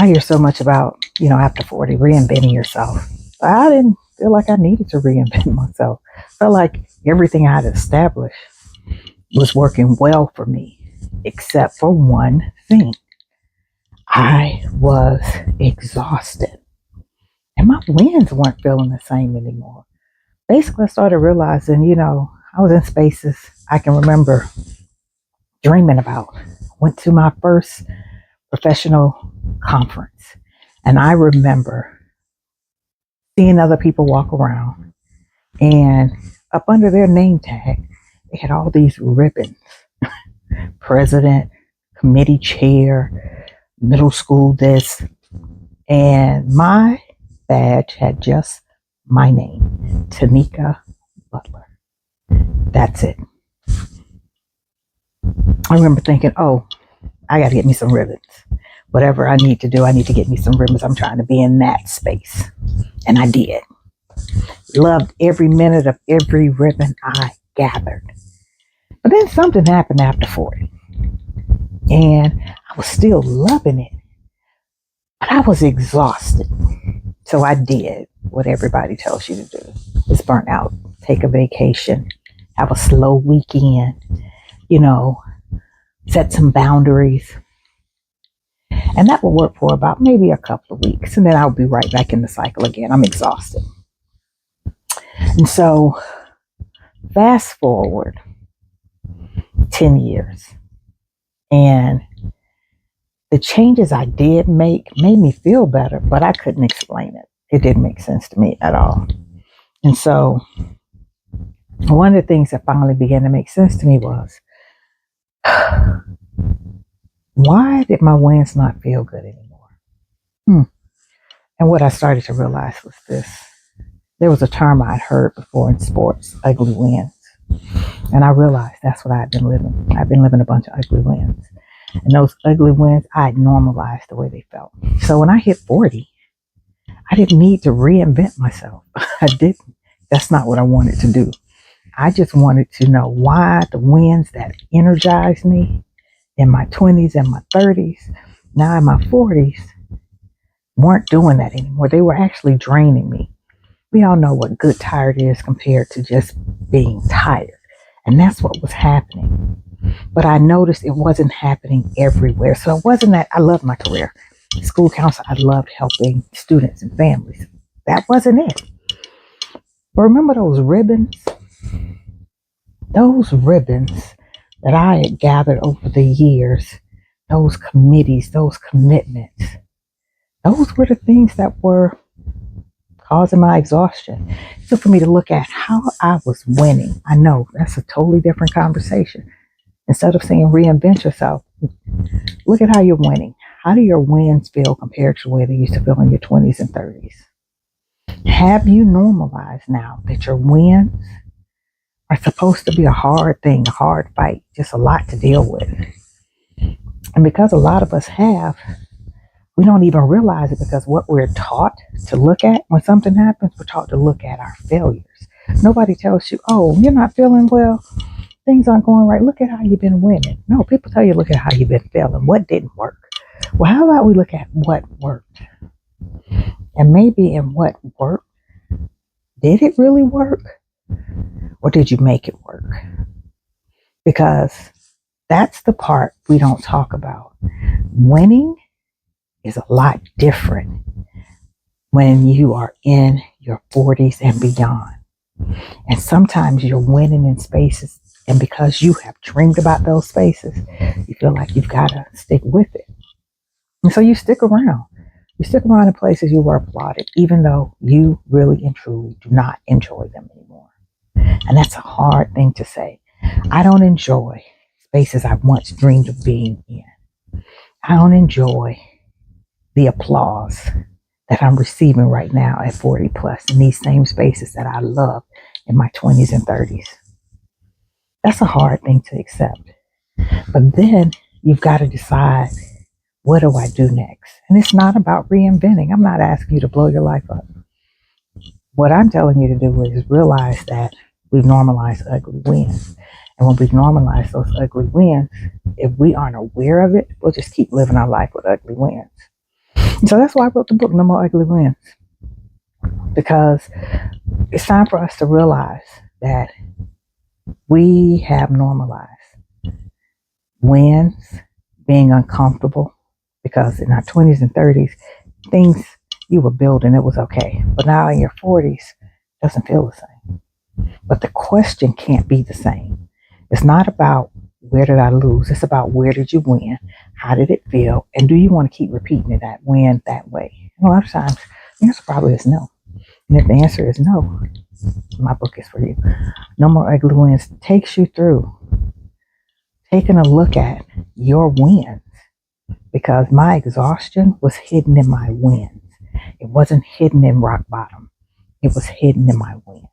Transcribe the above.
I hear so much about, after 40, reinventing yourself. I didn't feel like I needed to reinvent myself. I felt like everything I had established was working well for me, except for one thing. I was exhausted. And my wins weren't feeling the same anymore. Basically, I started realizing, I was in spaces I can remember dreaming about. Went to my first professional conference, and I remember seeing other people walk around, and up under their name tag, they had all these ribbons: president, committee chair, middle school this, and my badge had just my name, Tanika Butler. That's it. I remember thinking, oh, I got to get me some ribbons. Whatever I need to do, I need to get me some ribbons. I'm trying to be in that space. And I did. Loved every minute of every ribbon I gathered. But then something happened after 40. And I was still loving it. But I was exhausted. So I did what everybody tells you to do. It's burnout. Take a vacation. Have a slow weekend. Set some boundaries. And that will work for about maybe a couple of weeks. And then I'll be right back in the cycle again. I'm exhausted. And so fast forward 10 years. And the changes I did make made me feel better, but I couldn't explain it. It didn't make sense to me at all. And so one of the things that finally began to make sense to me was, why did my wins not feel good anymore? And what I started to realize was this. There was a term I'd heard before in sports, ugly wins. And I realized that's what I've been living. I've been living a bunch of ugly wins. And those ugly wins, I had normalized the way they felt. So when I hit 40, I didn't need to reinvent myself. I didn't. That's not what I wanted to do. I just wanted to know why the wins that energized me in my 20s and my 30s, now in my 40s, weren't doing that anymore. They were actually draining me. We all know what good tired is compared to just being tired. And that's what was happening. But I noticed it wasn't happening everywhere. So it wasn't that I loved my career. School counselor, I loved helping students and families. That wasn't it. But remember those ribbons? Those ribbons that I had gathered over the years, those committees, those commitments, those were the things that were causing my exhaustion. So for me to look at how I was winning, I know that's a totally different conversation. Instead of saying reinvent yourself, look at how you're winning. How do your wins feel compared to the way they used to feel in your 20s and 30s? Have you normalized now that your wins are supposed to be a hard thing, a hard fight, just a lot to deal with? And because a lot of us have, we don't even realize it, because what we're taught to look at when something happens, we're taught to look at our failures. Nobody tells you, oh, you're not feeling well. Things aren't going right. Look at how you've been winning. No, people tell you, look at how you've been failing. What didn't work? Well, how about we look at what worked? And maybe in what worked, did it really work? Or did you make it work? Because that's the part we don't talk about. Winning is a lot different when you are in your 40s and beyond. And sometimes you're winning in spaces, and because you have dreamed about those spaces, you feel like you've got to stick with it. And so you stick around. You stick around in places you were applauded, even though you really and truly do not enjoy them anymore. And that's a hard thing to say. I don't enjoy spaces I once dreamed of being in. I don't enjoy the applause that I'm receiving right now at 40 plus in these same spaces that I loved in my 20s and 30s. That's a hard thing to accept. But then you've got to decide, what do I do next? And it's not about reinventing. I'm not asking you to blow your life up. What I'm telling you to do is realize that we've normalized ugly wins. And when we've normalized those ugly wins, if we aren't aware of it, we'll just keep living our life with ugly wins. So that's why I wrote the book, No More Ugly Wins, because it's time for us to realize that we have normalized wins, being uncomfortable, because in our 20s and 30s, things you were building, it was okay. But now in your 40s, it doesn't feel the same. But the question can't be the same. It's not about where did I lose? It's about where did you win? How did it feel? And do you want to keep repeating that win that way? And a lot of times, the answer probably is no. And if the answer is no, my book is for you. No More Ugly Wins takes you through taking a look at your wins, because my exhaustion was hidden in my wins. It wasn't hidden in rock bottom. It was hidden in my wins.